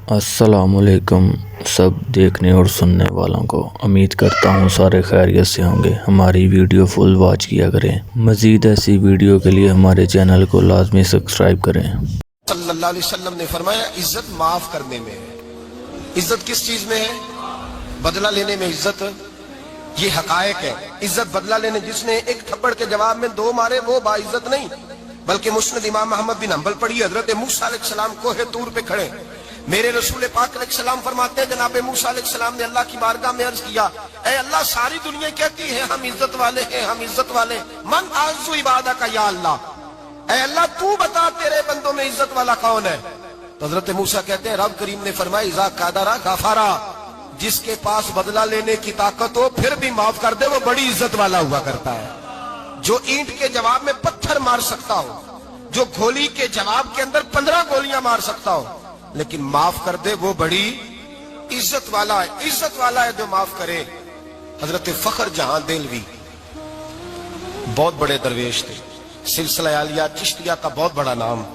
अस्सलाम वालेकुम सब देखने और सुनने वालों को। उम्मीद करता हूँ सारे खैरियत से होंगे। हमारी वीडियो फुल वॉच किया करें। मज़ीद ऐसी वीडियो के लिए हमारे चैनल को लाजमी सब्सक्राइब करें। सल्लल्लाहु अलैहि वसल्लम ने फरमाया इज्जत माफ करने में है। इज्जत किस चीज में है? बदला लेने में इज्जत। ये हकायक है। इज्जत बदला लेने, जिसने एक थप्पड़ के जवाब में दो मारे वो बाइज्जत नहीं, बल्कि मुस्नद इमाम अहमद बिन हंबल पढ़ी। हजरत मूसा अलैहिस्सलाम कोहे तूर पे खड़े, मेरे रसूल पाक अलैहिस्सलाम फरमाते हैं जनाब मूसा अलैहिस्सलाम ने अल्लाह की बारगाह में अर्ज किया, ऐ अल्लाह सारी दुनिया कहती है हम इज्जत वाले हैं, हम इज्जत वाले, मन आज़ू इबादा का या अल्लाह, ऐ अल्लाह तू बता तेरे बंदों में इज्जत वाला कौन है? तो हजरत मूसा कहते हैं रब करीम ने फरमाया इज़ा कादरा गाफारा, जिसके पास बदला लेने की ताकत हो फिर भी माफ कर दे वो बड़ी इज्जत वाला हुआ करता है। जो ईंट के जवाब में पत्थर मार सकता हो, जो गोली के जवाब के अंदर 15 गोलियां मार सकता हो, लेकिन माफ कर दे वो बड़ी इज्जत वाला है। इज्जत वाला है जो माफ करे। हजरत फखर जहां देलवी बहुत बड़े दरवेश थे, सिलसिला आलिया चिश्तिया का बहुत बड़ा नाम,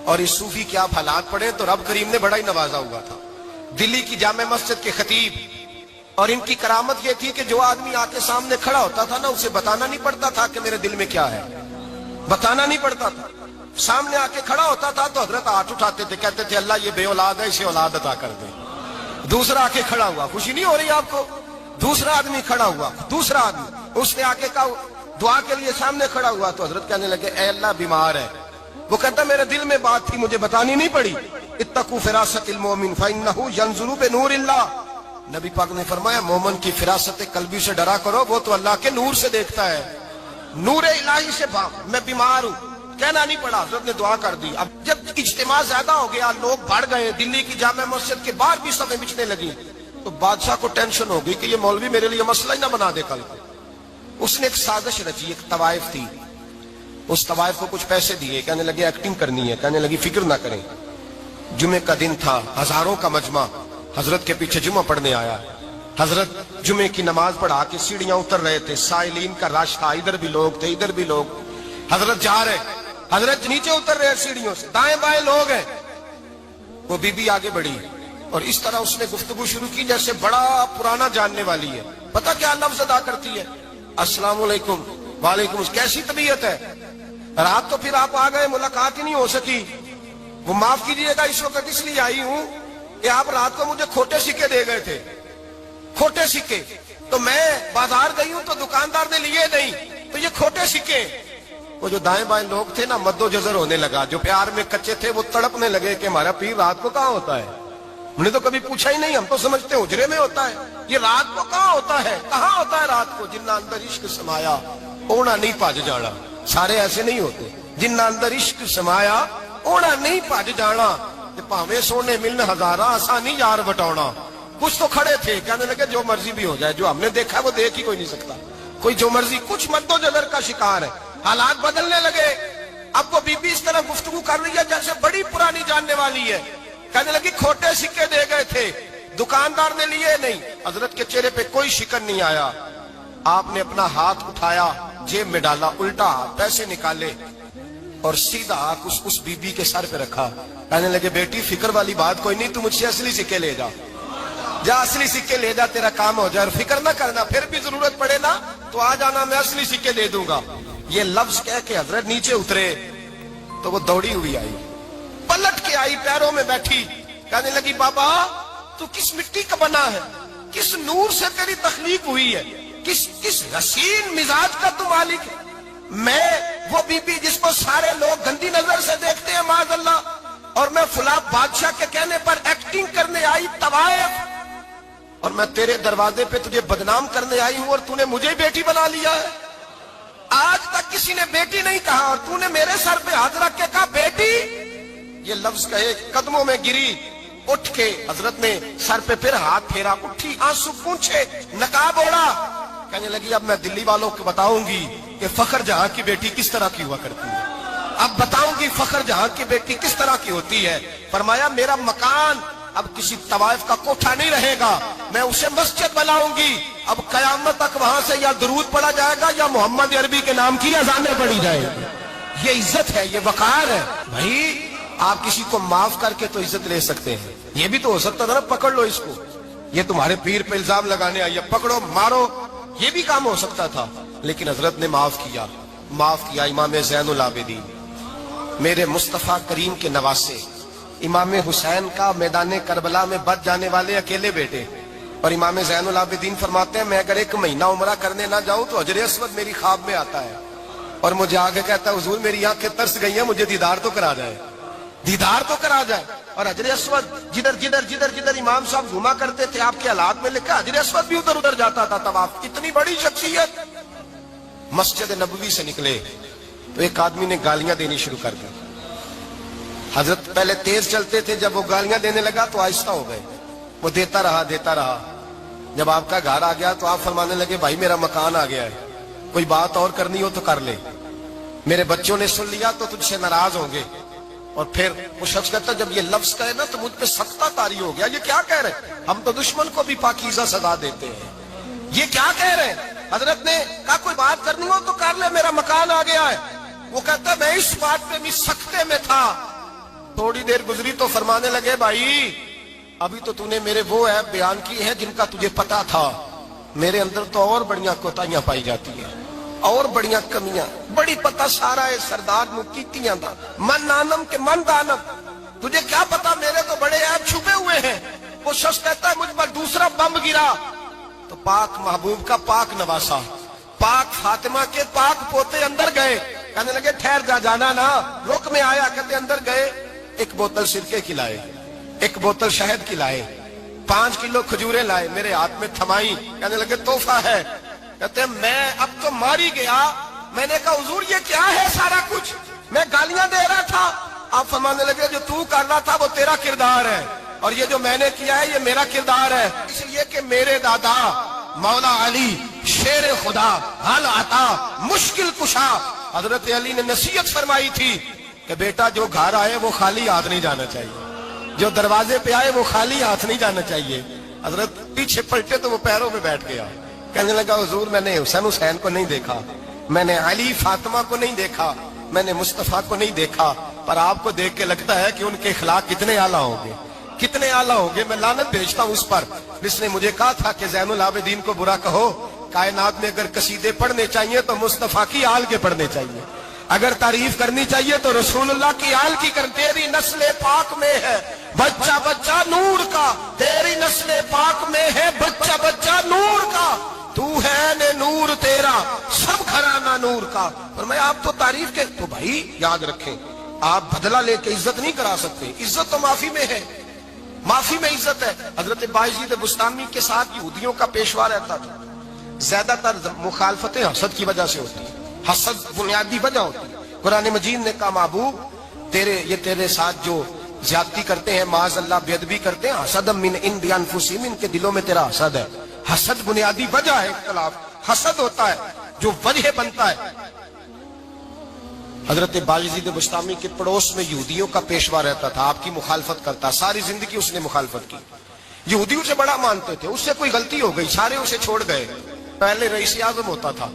और इस सूफी के आप हालात पढ़े तो रब करीम ने बड़ा ही नवाजा हुआ था। दिल्ली की जामे मस्जिद के खतीब, और इनकी करामत यह थी कि जो आदमी आके सामने खड़ा होता था ना उसे बताना नहीं पड़ता था कि मेरे दिल में क्या है, बताना नहीं पड़ता था। सामने आके खड़ा होता था तो हजरत हाथ उठाते थे, कहते थे अल्लाह ये बे औलाद है इसे औलाद अता कर दे। दूसरा आके खड़ा हुआ, खुशी नहीं हो रही आपको? दूसरा आदमी खड़ा हुआ, दूसरा आदमी उसने आके कहा दुआ के लिए सामने खड़ा हुआ तो हजरत कहने लगे ऐ अल्लाह बीमार है। वो कहता मेरे दिल में बात थी मुझे बतानी नहीं पड़ी। इत्तकू फिरासतिल मोमिन फइन्नहु यंजुरु बिनूरिल्लाह, नबी पाक ने फरमाया मोमिन की फिरासत कल्बी से डरा करो, वो तो अल्लाह के नूर से देखता है, नूर इलाही से मैं बीमार हूं, कहना नहीं पड़ा, हजरत ने दुआ कर दी। अब जब इज्तिमा ज्यादा हो गया, लोग बढ़ गए, दिल्ली की जामे मस्जिद के बाहर भी सफे बिछने लगी, तो बादशाह को टेंशन हो गई कि ये मौलवी मेरे लिए मसला ही ना बना दे कल को। उसने एक साजिश रची, एक तवाइफ थी, उस तवाइफ को कुछ पैसे दिए, कहने लगे एक्टिंग करनी है, कहने लगी फिक्र ना करें। जुमे का दिन था, हजारों का मजमा हजरत के पीछे जुमा पढ़ने आया। हजरत जुमे की नमाज पढ़ा के सीढ़ियां उतर रहे थे, साइलीन का रश था, इधर भी लोग थे इधर भी लोग। हजरत जा रहे, हजरत नीचे उतर रहे सीढ़ियों से, दाएं बाएं लोग हैं। वो बीबी आगे बढ़ी और इस तरह उसने गुफ्तगू शुरू की जैसे बड़ा पुराना जानने वाली है। पता क्या लफ्ज अदा करती है? अस्सलाम वालेकुम। वालेकुम। कैसी तबीयत है? रात तो फिर आप आ गए, मुलाकात ही नहीं हो सकी। वो माफ कीजिएगा इस वक्त इसलिए आई हूं कि आप रात को मुझे खोटे सिक्के दे गए थे, खोटे सिक्के, तो मैं बाजार गई हूं तो दुकानदार ने लिए नहीं, तो ये खोटे सिक्के। वो जो दाएं बाएं लोग थे ना मद्दो जजर होने लगा, जो प्यार में कच्चे थे वो तड़पने लगे कि हमारा पीर रात को कहाँ होता है। हमने तो कभी पूछा ही नहीं, हम तो समझते हुजरे में होता है, ये रात को कहाँ होता है, कहाँ होता है रात को? जिन्ना अंदर इश्क समाया ओना नहीं भज जाना। सारे ऐसे नहीं होते, जिन्ना अंदर इश्क समाया ओना नहीं भज जाना, भावे सोने मिलन हजारा आसानी यार बटौना। कुछ तो खड़े थे, कहने लगे जो मर्जी भी हो जाए, जो हमने देखा वो देख ही कोई नहीं सकता, कोई जो मर्जी। कुछ मद्दो जजर का शिकार है, हालात बदलने लगे। अब वो बीबी इस तरह गुफ्तगू कर रही है जैसे बड़ी पुरानी जानने वाली है। कहने लगी खोटे सिक्के दे गए थे, दुकानदार ने लिए नहीं। हजरत के चेहरे पे कोई शिकन नहीं आया। आपने अपना हाथ उठाया, जेब में डाला, उल्टा हाथ, पैसे निकाले और सीधा हाथ उस बीबी के सर पे रखा। कहने लगे बेटी फिक्र वाली बात कोई नहीं, तू मुझसे असली सिक्के ले जा, जा असली सिक्के ले जा, तेरा काम हो जाए, और फिक्र ना करना, फिर भी जरूरत पड़े ना तो आ जाना, मैं असली सिक्के दे दूंगा। ये लफ्ज कह के हजरत नीचे उतरे तो वो दौड़ी हुई आई, पलट के आई, पैरों में बैठी, कहने लगी बाबा तू किस मिट्टी का बना है, किस नूर से तेरी तखलीक हुई है, किस हसीन मिजाज का तू मालिक है। मैं वो बीबी जिसको सारे लोग गंदी नजर से देखते हैं माज़अल्लाह, और मैं फुला बादशाह के कहने पर एक्टिंग करने आई तवाइफ, और मैं तेरे दरवाजे पे तुझे बदनाम करने आई हूं और तूने मुझे बेटी बना लिया है। आज तक किसी ने बेटी नहीं कहा और तूने मेरे सर पे हाथ रख के कहा बेटी। ये लफ्ज कहे कदमों में गिरी, उठ के हजरत ने सर पे फिर हाथ फेरा, उठी, आंसू पूछे, नकाब ओढ़ा, कहने लगी अब मैं दिल्ली वालों को बताऊंगी कि फखर जहां की बेटी किस तरह की हुआ करती है, अब बताऊंगी फखर जहां की बेटी किस तरह की होती है। फरमाया मेरा मकान अब किसी तवाइफ का कोठा नहीं रहेगा, मैं उसे मस्जिद बनाऊंगी। अब कयामत तक वहां से या दुरूद पढ़ा जाएगा या मोहम्मद अरबी के नाम की अजानें पढ़ी जाएगी। ये इज्जत है, ये वकार है। भाई आप किसी को माफ करके तो इज्जत ले सकते हैं। ये भी तो हो सकता था ना, पकड़ लो इसको, ये तुम्हारे पीर पे इल्जाम लगाने आई है, पकड़ो मारो, ये भी काम हो सकता था। लेकिन हजरत ने माफ किया। इमाम ज़ैनुल आबिदीन, मेरे मुस्तफ़ा करीम के नवासे, इमाम हुसैन का मैदान करबला में बच जाने वाले अकेले बेटे। और इमाम ज़ैनुल आबिदीन फरमाते हैं, मैं अगर 1 महीना उम्रा करने ना जाऊं तो हजर अस्वद मेरी ख्वाब में आता है और मुझे आगे कहता है, हुजूर मेरी आंखें तरस गई हैं, मुझे दीदार तो करा जाए, दीदार तो करा जाए। और हजर अस्वद जिधर इमाम साहब घुमा करते थे, आपके हालात में लिखा हजर अस्वद भी उधर उधर जाता था तवाफ। इतनी बड़ी शख्सियत। मस्जिद नबवी से निकले तो एक आदमी ने गालियां देनी शुरू कर दी। हजरत पहले तेज चलते थे, जब वो गालियां देने लगा तो आहिस्ता हो गए। वो देता रहा। जब आपका घर आ गया तो आप फरमाने लगे, भाई मेरा मकान आ गया है, कोई बात और करनी हो तो कर ले, मेरे बच्चों ने सुन लिया तो तुझसे नाराज होंगे। और फिर वो शख्स कहता, जब ये लफ्ज कहे ना तो मुझ पे सख्ता तारी हो गया, ये क्या कह रहे हैं, हम तो दुश्मन को भी पाकीज़ा सजा देते हैं, ये क्या कह रहे हैं। हजरत ने कहा, कोई बात करनी हो तो कर ले, मेरा मकान आ गया है। वो कहता, मैं इस बात पे भी सख्ते में था। थोड़ी देर गुजरी तो फरमाने लगे, भाई अभी तो तूने मेरे वो ऐप बयान की है जिनका तुझे पता था, मेरे अंदर तो और बढ़िया कोताहियां पाई जाती है, और बढ़िया कमियां, बड़ी पता सारा है सरदार नु कीतियां दा, मन नानम के मन दानम, तुझे क्या पता मेरे तो बड़े ऐप छुपे हुए हैं। वो शख्स कहता है, मुझ पर दूसरा बम गिरा तो पाक महबूब का पाक नवासा, पाक फातिमा के पाक पोते अंदर गए। कहने लगे, ठहर जा, जाना ना, रुक में आया। कहते अंदर गए, 1 बोतल सिरके की लाए, 1 बोतल शहद की लाए, 5 किलो खजूरें लाए, मेरे हाथ में थमाई। कहने लगे, तोहफा है। कहते मैं अब तो मारी गया। मैंने कहा, हुजूर ये क्या है सारा कुछ, मैं गालियां दे रहा था। आप फरमाने लगे, जो तू कर रहा था वो तेरा किरदार है, और ये जो मैंने किया है ये मेरा किरदार है। इसलिए कि मेरे दादा मौला अली शेर खुदा, हल आता मुश्किल कुशा, हजरत अली ने नसीहत फरमाई थी कि बेटा जो घर आए वो खाली हाथ नहीं जाना चाहिए, जो दरवाजे पे आए वो खाली हाथ नहीं जाना चाहिए। हजरत पीछे पलटे तो वो पैरों पे बैठ गया। कहने लगा, हुजूर मैंने हुसैन को नहीं देखा, मैंने अली फातिमा को नहीं देखा, मैंने मुस्तफा को नहीं देखा, पर आपको देख के लगता है कि उनके अखलाक कितने आला होंगे, कितने आला होंगे। मैं लानत भेजता हूं उस पर जिसने मुझे कहा था कि ज़ैनुल आबिदीन को बुरा कहो, कायनात में अगर कसीदे पढ़ने चाहिए तो मुस्तफा की आल के पढ़ने चाहिए, अगर तारीफ करनी चाहिए तो रसूलुल्लाह की आल की कर। तेरी नस्ल पाक में है बच्चा बच्चा नूर का, तेरी नस्ल पाक में है बच्चा बच्चा नूर का, तू है ने नूर तेरा सब घराना नूर का। और मैं आप तो तारीफ के, तो भाई याद रखें, आप बदला लेके इज्जत नहीं करा सकते, इज्जत तो माफी में है, माफी में इज्जत है। हजरत बायजीद बुस्तामी के साथ यहूदियों का पेशवा रहता था। ज्यादातर मुखालफतें हसद की वजह से होती है, हसद बुनियादी वजह होती है। कुरान मजीद ने कहा, महबूब तेरे साथ जो ज्यादती करते हैं, माज़अल्लाह बेअदबी करते हैं, हसद मिन इंदी अनफुसिहिम, इनके दिलों में तेरा हसद है। हसद बुनियादी वजह है, इख्तिलाफ हसद होता है जो वजह बनता है। हजरत बायजीद बुस्तामी के पड़ोस में यहूदियों का पेशवा रहता था, आपकी मुखालफत करता, सारी जिंदगी उसने मुखालफत की, यहूदियों से बड़ा मानते थे, उससे कोई गलती हो गई सारे उसे छोड़ गए। पहले रईस आज़म होता था,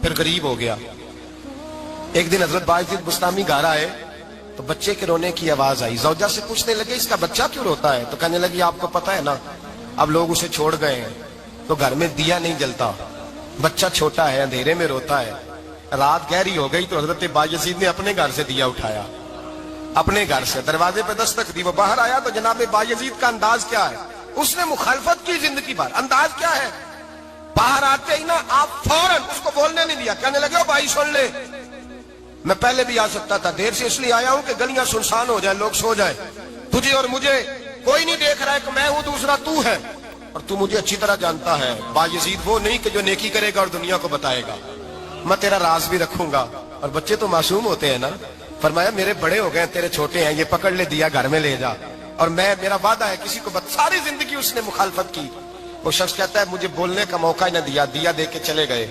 फिर गरीब हो गया। एक दिन हजरत बायजीद बुस्तामी घर आए तो बच्चे के रोने की आवाज आई। जौजा से पूछने लगे, इसका बच्चा क्यों रोता है? तो कहने लगी, आपको पता है ना, अब लोग उसे छोड़ गए हैं तो घर में दिया नहीं जलता, बच्चा छोटा है, अंधेरे में रोता है। रात गहरी हो गई तो हजरत बायजीद ने अपने घर से दिया उठाया, अपने घर से दरवाजे पे दस्तक दी। वो बाहर आया तो जनाब बायजीद का अंदाज क्या है, उसने मुखालफत की जिंदगी भर। अंदाज क्या है, बाहर आते ही ना आप फौरन उसको बोलने नहीं दिया। कहने लगे, ओ भाई सुन ले, मैं पहले भी आ सकता था, देर से इसलिए आया हूं कि गलियां सुनसान हो जाए, लोग सो जाए, तुझे और मुझे कोई नहीं देख रहा है कि मैं हूं, दूसरा तू है, और तू मुझे अच्छी तरह जानता है। बायजीद वो नहीं कि जो नेकी करेगा और दुनिया को बताएगा, मैं तेरा राज भी रखूंगा। और बच्चे तो मासूम होते हैं ना। फरमाया, मेरे बड़े हो गए, तेरे छोटे हैं, ये पकड़ ले, दिया घर में ले जा, और मेरा वादा है किसी को सारी जिंदगी उसने मुखालफत की। वो शख्स कहता है, मुझे बोलने का मौका ही ना दिया, दिया दे के चले गए।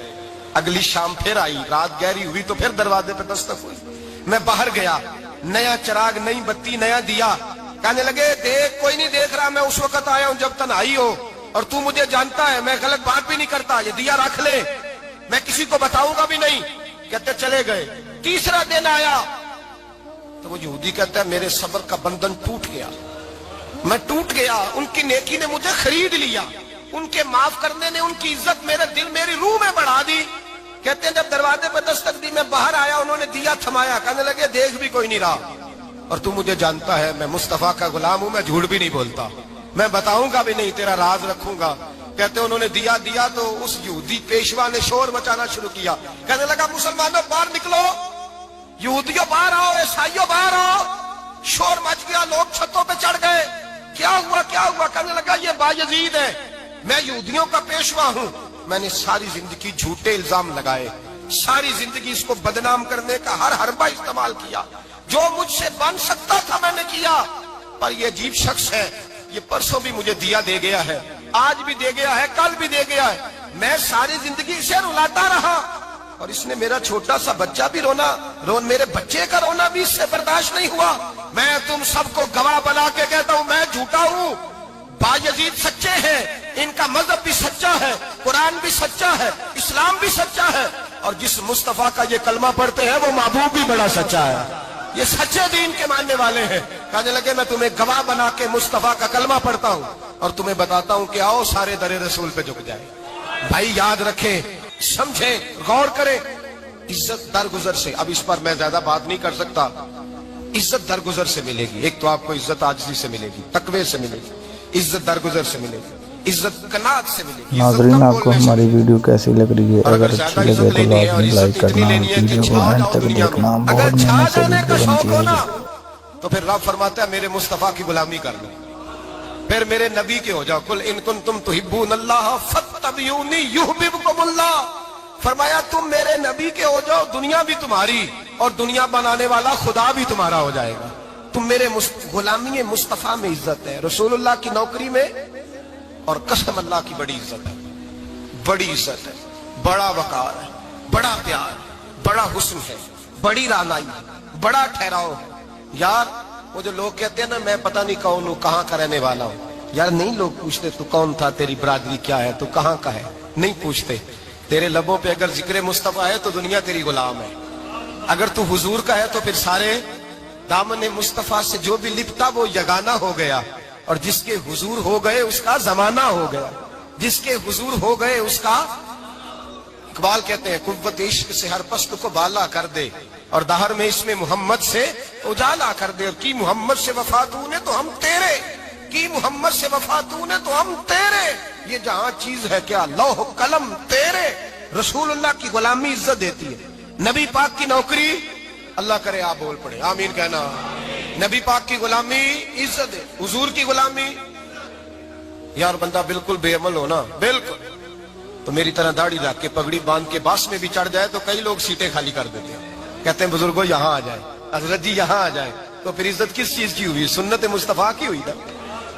अगली शाम फिर आई, रात गहरी हुई तो फिर दरवाजे पे दस्तक हुई। मैं बाहर गया, नया चिराग, नई बत्ती, नया दिया। कहने लगे, देख कोई नहीं देख रहा, मैं उस वक्त आया हूं जब तन्हाई हो, और तू मुझे जानता है, मैं गलत बात भी नहीं करता, ये दिया रख ले, मैं किसी को बताऊंगा भी नहीं। कहते चले गए। तीसरा दिन आया, تو وہ یہودی کہتا ہے میرے صبر کا بندھن ٹوٹ گیا، میں ٹوٹ گیا، ان کی نیکی نے مجھے خرید لیا، ان کے معاف کرنے نے ان کی عزت میرے دل میری روح میں بڑھا دی۔ کہتے ہیں جب دروازے پہ دستک دی میں باہر آیا، انہوں نے دیا تھمایا، کہنے لگے دیکھ بھی کوئی نہیں رہا، اور تو مجھے جانتا ہے میں مصطفیٰ کا غلام ہوں، میں جھوٹ بھی نہیں بولتا، میں بتاؤں گا بھی نہیں، تیرا راز رکھوں گا۔ کہتے انہوں نے دیا تو اس یہودی پیشوا نے شور مچانا شروع کیا، کہنے لگا مسلمانوں باہر نکلو، یہودیوں باہر آؤ، عیسائیوں باہر آؤ۔ شور مچ گیا، لوگ چھتوں پہ چڑھ گئے، کیا ہوا کیا ہوا؟ کہنے لگا یہ بایزید ہے، میں یہودیوں کا پیشوا ہوں، میں نے ساری زندگی جھوٹے الزام لگائے، ساری زندگی اس کو بدنام کرنے کا ہر حربہ استعمال کیا، جو مجھ سے بن سکتا تھا میں نے کیا، پر یہ عجیب شخص ہے، یہ پرسوں بھی مجھے دیا دے گیا ہے، آج بھی دے گیا ہے، کل بھی دے گیا ہے، میں ساری زندگی اسے رلاتا رہا، اور اس نے میرا چھوٹا سا بچہ بھی میرے بچے کا رونا بھی اس سے برداشت نہیں ہوا۔ میں تم سب کو گواہ بنا کے کہتا ہوں میں جھوٹا ہوں، بایزید سچے ہیں، ان کا مذہب بھی سچا ہے، قرآن بھی سچا ہے، اسلام بھی سچا ہے، اور جس مصطفیٰ کا یہ کلمہ پڑھتے ہیں وہ محبوب بھی بڑا سچا ہے، یہ سچے دین کے ماننے والے ہیں۔ کہنے لگے میں تمہیں گواہ بنا کے مصطفیٰ کا کلمہ پڑھتا ہوں اور تمہیں بتاتا ہوں کہ آؤ سارے در رسول پہ جھک جائے۔ بھائی یاد رکھیں، سمجھیں، غور کریں، عزت درگزر سے، اب اس پر میں زیادہ بات نہیں کر سکتا، عزت درگزر سے ملے گی۔ ایک تو آپ کو عزت عاجزی سے ملے گی، تقوی سے ملے گی، عزت درگزر سے ملے گی، عزت قناعت سے ملے گی۔ ناظرین آپ کو ہماری ویڈیو کیسی لگ رہی ہے؟ اگر اچھی لگے تو لازمی لائک کرنا، ویڈیو کو اینڈ تک دیکھنا، بہت محنت سے ویڈیو بنتی ہے یہ۔ تو پھر رب فرماتا ہے میرے مصطفیٰ کی غلامی کر لو، پھر میرے نبی کے ہو جاؤ، قل ان کنتم تحبون اللہ فاتبعونی یحببکم اللہ۔ فرمایا تم میرے نبی کے ہو جاؤ، دنیا بھی تمہاری اور دنیا بنانے والا خدا بھی تمہارا ہو جائے گا۔ تم میرے غلامی مصطفیٰ میں عزت ہے، رسول اللہ کی نوکری میں، اور قسم اللہ کی بڑی عزت ہے، بڑی عزت ہے، بڑا وقار ہے، بڑا پیار، بڑا حسن ہے، بڑی رعنائی ہے، بڑا ٹھہراؤ ہے۔ یار وہ جو لوگ کہتے ہیں نا میں پتہ نہیں کون ہوں، کہاں کا رہنے والا ہوں، یار نہیں لوگ پوچھتے تو کون تھا، تیری برادری کیا ہے، تو کہاں کا ہے، نہیں پوچھتے۔ تیرے لبوں پہ اگر ذکر مصطفیٰ ہے تو دنیا تیری غلام ہے، اگر تو حضور کا ہے تو پھر سارے دامن مصطفیٰ سے جو بھی لپٹا وہ یگانہ ہو گیا، اور جس کے حضور ہو گئے اس کا زمانہ ہو گیا، جس کے حضور ہو گئے اس کا، اقبال کہتے ہیں قوت عشق سے ہر پست کو بالا کر دے، اور دہر میں اس میں محمد سے اجالا کر دے، اور کی محمد سے وفا تو نے تو ہم تیرے، کی محمد سے وفا تو نے تو ہم تیرے، یہ جہاں چیز ہے کیا لوح قلم تیرے۔ رسول اللہ کی غلامی عزت دیتی ہے، نبی پاک کی نوکری، اللہ کرے آپ بول پڑے آمین کہنا، نبی پاک کی غلامی عزت ہے، حضور کی غلامی۔ یار بندہ بالکل بے عمل ہونا، بالکل تو میری طرح داڑھی رکھ کے پگڑی باندھ کے باس میں بھی چڑھ جائے تو کئی لوگ سیٹیں خالی کر دیتے ہیں، کہتے ہیں بزرگوں یہاں آ جائے، حضرت جی یہاں آ جائے، تو پھر عزت کس چیز کی ہوئی؟ سنت مصطفیٰ کی ہوئی نا،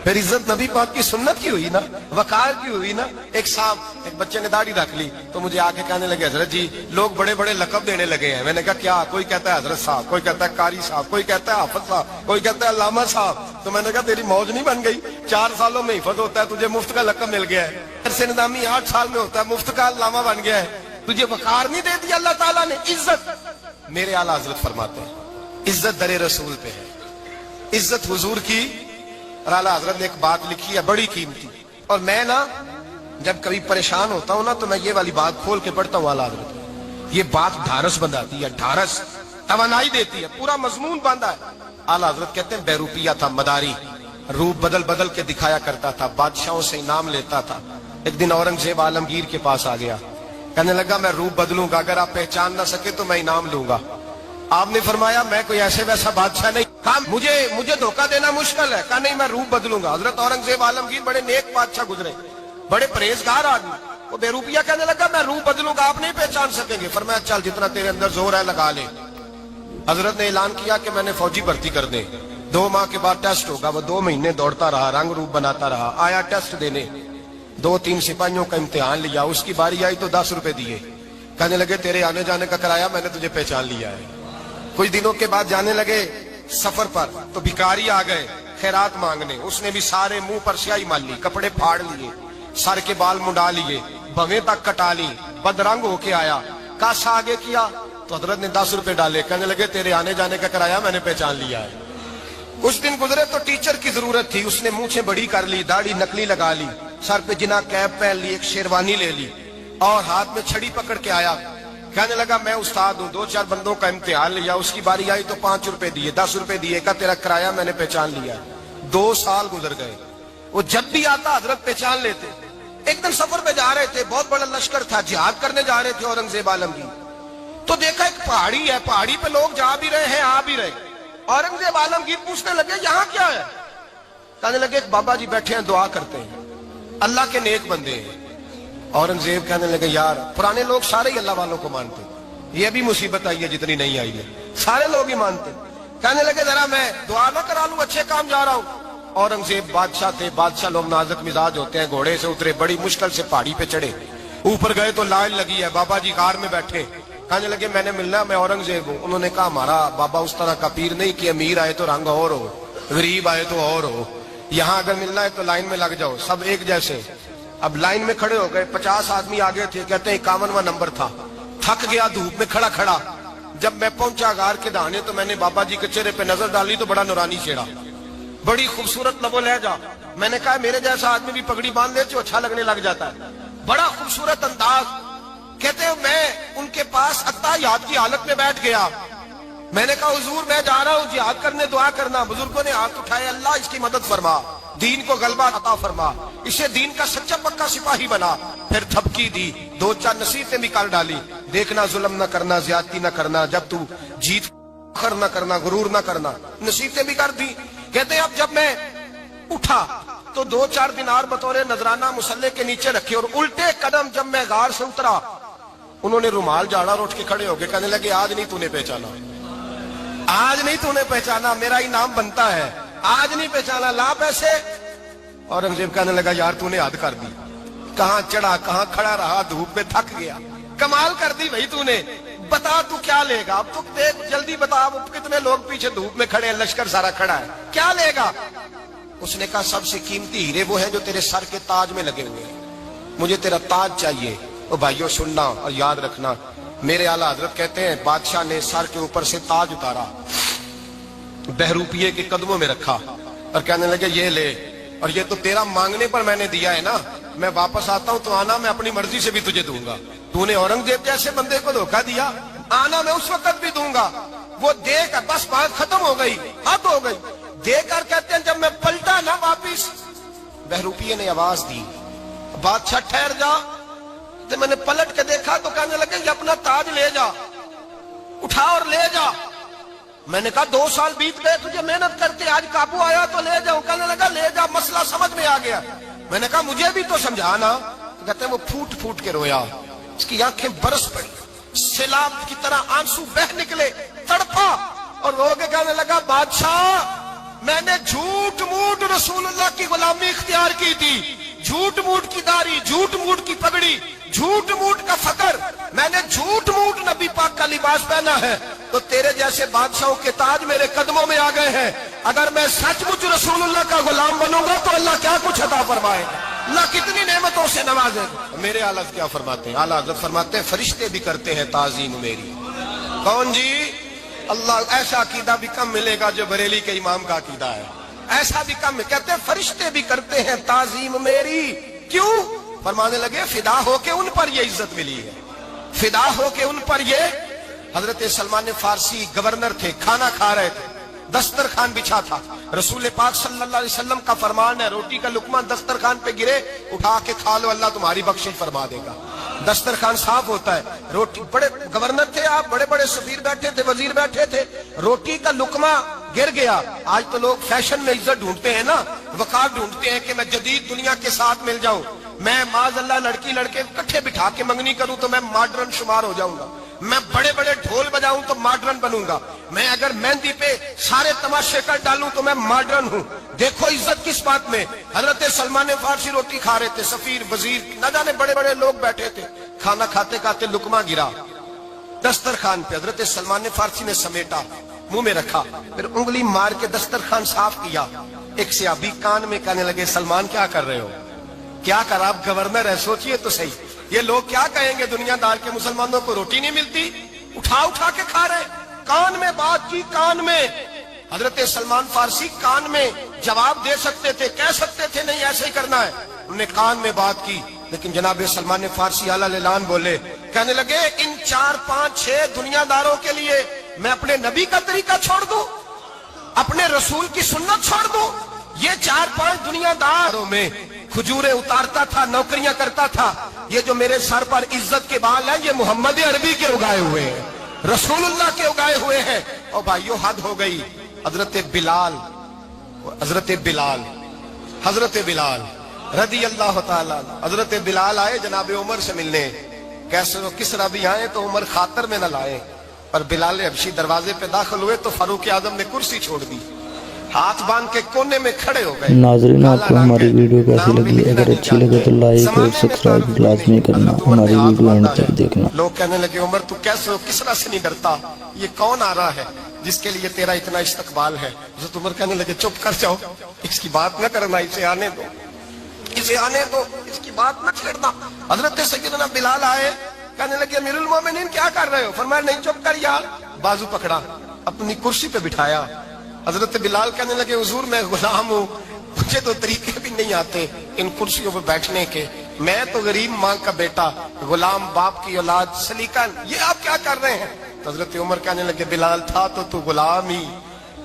پھر عزت نبی پاک کی سنت کی ہوئی نا، وقار کی ہوئی نا۔ ایک صاحب ایک بچے نے داڑھی رکھ لی تو مجھے آ کے کہنے لگے حضرت جی لوگ بڑے بڑے لقب دینے لگے ہیں۔ میں نے کہا کیا؟ کوئی کہتا ہے حضرت صاحب، کوئی کہتا ہے قاری صاحب، کوئی کہتا ہے حافظ صاحب، کوئی کہتا ہے علامہ صاحب۔ تو میں نے کہا تیری موج نہیں بن گئی، 4 سالوں میں حفظ ہوتا ہے، تجھے مفت کا لقب مل گیا ہے، عرصے نظامی 8 سال میں ہوتا ہے، مفت کا علامہ بن گیا ہے، تجھے وقار نہیں دے دیا اللہ تعالیٰ نے، عزت۔ میرے اعلیٰ حضرت فرماتے ہیں عزت در رسول پہ ہے، عزت حضور کی۔ اور اعلیٰ حضرت نے ایک بات لکھی ہے بڑی قیمتی، اور میں نا جب کبھی پریشان ہوتا ہوں نا تو میں یہ والی بات کھول کے پڑھتا ہوں اعلیٰ حضرت، یہ بات ڈھارس بندھاتی ہے، ڈھارس توانائی دیتی ہے، پورا مضمون باندھا ہے۔ اعلیٰ حضرت کہتے ہیں بیروپیہ تھا مداری، روپ بدل بدل کے دکھایا کرتا تھا، بادشاہوں سے انعام لیتا تھا۔ ایک دن اورنگزیب عالمگیر کے پاس آ گیا، کہنے لگا میں روپ بدلوں گا، اگر آپ پہچان نہ سکے تو میں انعام لوں گا۔ آپ نے فرمایا میں کوئی ایسے ویسا بادشاہ نہیں، کہا مجھے دھوکہ دینا مشکل ہے، کہا نہیں میں روپ بدلوں گا۔ حضرت اورنگزیب عالمگیر بڑے نیک بادشاہ گزرے، بڑے پرہیزگار آدمی، وہ بے روپیہ کہنے لگا میں روپ بدلوں گا، آپ نہیں پہچان سکیں گے۔ فرمایا چل جتنا تیرے اندر زور ہے لگا لے۔ حضرت نے اعلان کیا کہ میں نے فوجی بھرتی کر دیں، 2 ماہ کے بعد ٹیسٹ ہوگا۔ وہ 2 مہینے دوڑتا رہا، رنگ روپ بناتا رہا، آیا ٹیسٹ دینے، 2-3 سپاہیوں کا امتحان لیا، اس کی باری آئی تو 10 روپے دیے، کہنے لگے تیرے آنے جانے کا کرایہ میں نے تجھے پہچان لیا ہے۔ کچھ دنوں کے بعد جانے لگے سفر پر تو بھکاری آ گئے خیرات مانگنے، اس نے بھی سارے منہ پر سیاہی مال لی، کپڑے پھاڑ لیے، سر کے بال منڈا لیے، بھویں تک کٹا لی، بدرنگ ہو کے آیا، کاسا آگے کیا तो हजरत ने 10 रुपए डाले, कहने लगे तेरे आने जाने का किराया मैंने पहचान लिया है। कुछ दिन गुजरे तो टीचर की जरूरत थी, उसने मूछें बड़ी कर ली, दाढ़ी नकली लगा ली, सर पे जिना कैप पहन ली, एक शेरवानी ले ली और हाथ में छड़ी पकड़ के आया। कहने लगा मैं उस्ताद हूँ, 2-4 बंदों का इम्तिहान लिया, उसकी बारी आई तो 5 रुपए दिए, 10 रुपए दिए, का तेरा किराया मैंने पहचान लिया। 2 साल गुजर गए, वो जब भी आता हजरत पहचान लेते। एक दिन सफर पे जा रहे थे, बहुत बड़ा लश्कर था, जिहाद करने जा रहे थे औरंगजेब आलमगीर। तो देखा एक पहाड़ी है, पहाड़ी पे लोग जा भी रहे हैं आ भी रहे। औरंगजेब आलमगीर पूछने लगे यहाँ क्या है? कहने लगे एक बाबा जी बैठे हैं, दुआ करते हैं, अल्लाह के नेक बंदे हैं। औरंगजेब कहने लगे यार पुराने लोग सारे ही अल्लाह वालों को मानते, ये अभी मुसीबत आई है जितनी नहीं आई है, सारे लोग ही मानते। कहने लगे जरा मैं दुआ ना करा लूं, अच्छे काम जा रहा हूं। औरंगजेब बादशाह थे, बादशाह लोग नाजुक मिजाज होते हैं, घोड़े से उतरे, बड़ी मुश्किल से पहाड़ी पे चढ़े, ऊपर गए तो लाइन लगी है, बाबा जी कार में बैठे। कहने लगे मैंने मिलना, मैं औरंगजेब हूँ। उन्होंने कहा हमारा बाबा उस तरह का पीर नहीं कि अमीर आए तो रंग और हो, गरीब आए तो और हो, यहाँ अगर मिलना है तो लाइन में लग जाओ, सब एक जैसे। अब लाइन में खड़े हो गए, 50 आदमी आगे थे, कहते हैं 51वां नंबर था। थक गया धूप में खड़ा खड़ा, जब मैं पहुंचा गार के दाने तो मैंने बाबा जी के चेहरे पे नजर डाली तो बड़ा नूरानी चेहरा, बड़ी खूबसूरत लबो लहजा। मैंने कहा मेरे जैसा आदमी भी पगड़ी बांध ले तो अच्छा लगने लग जाता है, बड़ा खूबसूरत अंदाज। कहते हैं मैं उनके पास अत्ताहियात की हालत में बैठ गया। मैंने कहा हुजूर मैं जा रहा हूँ जिहाद करने, दुआ करना। बुजुर्गों ने हाथ उठाए, अल्लाह इसकी मदद फरमा, दीन को गलबा अता फरमा, इसे दीन का सच्चा पक्का सिपाही बना। फिर थपकी दी, 2-4 नसीहतें भी कर डाली, देखना जुल्म न करना, ज्यादती न करना, जब तू जीत फख्र न करना, गुरूर न करना, नसीहतें भी कर दी। कहते हैं अब जब मैं उठा तो 2-4 दिनार बतौर नजराना मुसल्ले के नीचे रखे और उल्टे कदम जब मैं गार से उतरा, उन्होंने रुमाल झाड़ा और उठ के खड़े हो गए। कहने लगे आज नहीं तूने पहचाना, आज नहीं तूने पहचाना, मेरा इनाम बनता है, आज नहीं पहचाना, ला पैसे। औरंगजेब कहने लगा यार तूने हद कर दी, कहां चढ़ा कहां खड़ा रहा, धूप में थक गया, कमाल कर दी भाई तूने, बता तू क्या लेगा, अब तू देख जल्दी बता, अब कितने लोग पीछे धूप में खड़े हैं, लश्कर सारा खड़ा है, क्या लेगा? उसने कहा सबसे कीमती हीरे वो है जो तेरे सर के ताज में लगे हुए हैं, मुझे तेरा ताज चाहिए। ओ भाइयों सुनना और याद रखना, मेरे आला हजरत कहते हैं बादशाह ने सर के ऊपर से ताज उतारा, बहरूपिये के कदमों में रखा और कहने लगे ये ले, और ये तो तेरा मांगने पर मैंने दिया है ना, मैं वापस आता हूं तो आना मैं अपनी मर्जी से भी तुझे दूंगा। तूने औरंगजेब जैसे बंदे को धोखा दिया, आना मैं उस वक्त भी दूंगा। वो देकर बस बात खत्म हो गई, हद हो गई। देकर कहते हैं जब मैं पलटा ना वापिस, बहरूपिये ने आवाज दी बादशाह ठहर जा। तो मैंने पलट के देखा तो कहने लगे ये अपना ताज ले जा, उठा और ले जा। मैंने कहा 2 साल बीत गए तुझे मेहनत करके, आज काबू आया तो ले जाऊं। कहने लगा ले जा, मसला समझ में आ गया। मैंने कहा मुझे भी तो समझाना। तो कहते हैं वो फूट फूट के रोया, उसकी आंखें बरस पड़ी, सैलाब की तरह आंसू बह निकले, तड़पा और रो के कहने लगा बादशाह मैंने झूठ मूठ रसूलुल्लाह की गुलामी इख्तियार की थी, झूठ मूठ की दाढ़ी, झूठ मूठ की पगड़ी, झूठ मूठ का फकर, मैंने झूठ मूठ नबी पाक का लिबास पहना है, तो तेरे जैसे बादशाहों के ताज मेरे कदमों में आ गए हैं। अगर मैं सचमुच रसूलुल्लाह का गुलाम बनूंगा तो अल्लाह क्या कुछ अता फरमाएगा, अल्लाह कितनी नेमतों से नवाजेगा। मेरे आला क्या फरमाते हैं, आला हज़रत फरमाते हैं फरिश्ते भी करते हैं ताज़ीम मेरी। कौन जी? अल्लाह। ऐसा अकीदा भी कम मिलेगा जो बरेली के इमाम का अकीदा है, ऐसा भी कम। कहते हैं फरिश्ते भी करते हैं ताज़ीम मेरी। क्यों? फरमाने लगे फिदा होके उन पर ये इज्जत मिली है, फिदा होके उन पर ये। हजरत सलमान फारसी गवर्नर थे, खाना खा रहे थे, दस्तरखान बिछा था, रसूल पाक सल्लल्लाहु अलैहि वसल्लम का फरमान है रोटी का लुकमा दस्तरखान पे गिरे उठा के खा लो, अल्लाह तुम्हारी बख्शिश फरमा देगा। दस्तरखान साफ होता है, रोटी, बड़े गवर्नर थे आप, बड़े बड़े सफीर बैठे थे, वजीर बैठे थे, रोटी का लुकमा गिर गया। आज तो लोग फैशन में इज्जत ढूंढते हैं ना, वकार ढूंढते हैं कि मैं जदीद दुनिया के साथ मिल जाऊं, मैं माज़अल्लाह लड़की लड़के इकट्ठे बिठा के मंगनी करूं तो मैं मॉडर्न शुमार हो जाऊंगा, मैं बड़े बड़े ढोल बजाऊं तो मॉडर्न बनूंगा, मैं अगर मेहंदी पे सारे तमाशे कर डालूं तो मैं मॉडर्न हूं। देखो इज्जत किस बात में। हजरत सलमान फारसी रोटी खा रहे थे, सफीर वजीर न जाने बड़े बड़े लोग बैठे थे, खाना खाते खाते लुकमा गिरा दस्तरखान पे। हजरत सलमान फारसी ने समेटा, मुंह में रखा, फिर उंगली मार के दस्तरखान साफ किया। एक सहाबी कान में कहने लगे सलमान क्या कर रहे हो, क्या कर, आप गवर्नर है, सोचिए तो सही, ये लोग क्या कहेंगे दुनियादार के, मुसलमानों को रोटी नहीं मिलती। उठा उठा के खा रहे, कान में बात की, कान में। हजरत सलमान फारसी कान में जवाब दे सकते थे, कह सकते थे नहीं ऐसे ही करना है, उन्होंने कान में बात की। लेकिन जनाब सलमान फारसी आला लेलान बोले, कहने लगे इन 4 5 6 दुनियादारों के लिए मैं अपने नबी का तरीका छोड़ दूं, अपने रसूल की सुन्नत छोड़ दूं? ये 4 5 दुनियादारों में खजूरें उतारता था, नौकरियां करता था, ये जो मेरे सर पर इज्जत के बाल हैं ये मोहम्मद अरबी के उगाए हुए हैं, रसूलुल्लाह के उगाए हुए हैं। और भाइयों हद हो गई। हजरत बिलाल रदी अल्लाह ताला, हजरत बिलाल आए जनाब उमर से मिलने, कैसे वो किसरा भी आए तो उमर खातर में न लाए, पर बिलाल हबशी दरवाजे पे दाखिल हुए तो फारूक आजम ने कुर्सी छोड़ दी, हाथ बांध के कोने में खड़े हो गए। नाज़रीन, आपको हमारी वीडियो कैसी लगी? अगर अच्छी लगे तो लाइक और सब्सक्राइब लाजमी करना, हमारी वीडियो एंड तक देखना। लोग कहने लगे उमर तू कैसे हो, किसरा से नहीं डरता, ये कौन आ रहा है जिसके लिए तेरा इतना इस्तकबाल है? हज़रत उमर कहने लगे चुप कर जाओ, इसकी बात न करना, इसे आने दो, इसे आने दो, इसकी बात न छेड़ना। हजरत सैयदना बिलाल आए, कहने लगे अमीरुल मोमिनीन क्या कर रहे हो? फरमाया नहीं चुप कर यार, बाजू पकड़ा, अपनी कुर्सी पे बिठाया। हजरत बिलाल कहने लगे हुजूर मैं गुलाम हूँ, मुझे तो तरीके भी नहीं आते इन कुर्सियों पर बैठने के, मैं तो गरीब माँ का बेटा, गुलाम बाप की औलाद, सलीकन, ये आप क्या कर रहे हैं? हजरत उमर कहने लगे बिलाल था तो तू गुलाम ही,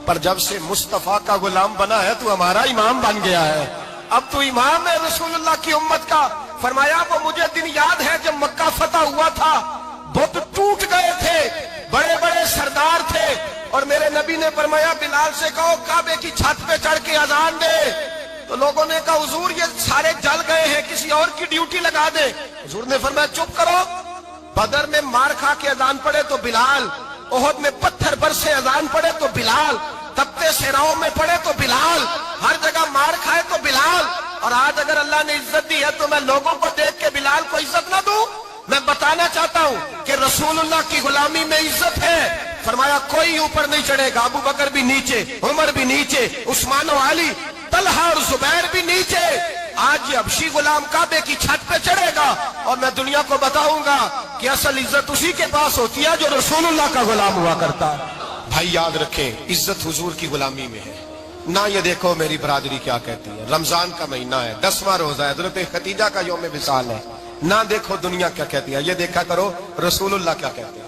पर जब से मुस्तफा का गुलाम बना है तू हमारा इमाम बन गया है, अब तू इमाम है रसूलुल्लाह की उम्मत का। फरमाया वो मुझे दिन याद है जब मक्का फतह हुआ था, बुत टूट गए थे, बड़े बड़े सरदार थे, और मेरे नबी ने फरमाया बिलाल से कहो काबे की छत पे चढ़ के अजान दे, तो लोगों ने कहा हुजूर ये सारे जल गए हैं, किसी और की ड्यूटी लगा दे। हुजूर ने फरमाया चुप करो, बदर में मार खा के अजान पड़े तो बिलाल, ओहद में पत्थर बरसे अजान पड़े तो बिलाल, तपते सेनाओं में पड़े तो बिलाल, हर जगह मार खाए तो बिलाल। और आज अगर अल्लाह ने इज्जत दी है तो मैं लोगों को देख के बिलाल को इज्जत ना दूं? मैं बताना चाहता हूं कि रसूलुल्लाह की गुलामी में इज्जत है। फरमाया कोई ऊपर नहीं चढ़ेगा, अबू बकर भी नीचे, उमर भी नीचे, उस्मान और अली, तलहा और जुबैर भी नीचे। आज ये हबशी गुलाम काबे की छत पे चढ़ेगा और मैं दुनिया को बताऊंगा कि असल इज्जत उसी के पास होती है जो रसूलुल्लाह का गुलाम हुआ करता है। भाई याद रखें, इज्जत हुजूर की गुलामी में है ना। ये देखो मेरी बरादरी क्या कहती है, रमजान का महीना है, 10वां रोजा है, हज़रत खदीजा का यौम विसाल है, ना देखो दुनिया क्या कहती है, ये देखा करो रसूलुल्लाह क्या कहते हैं।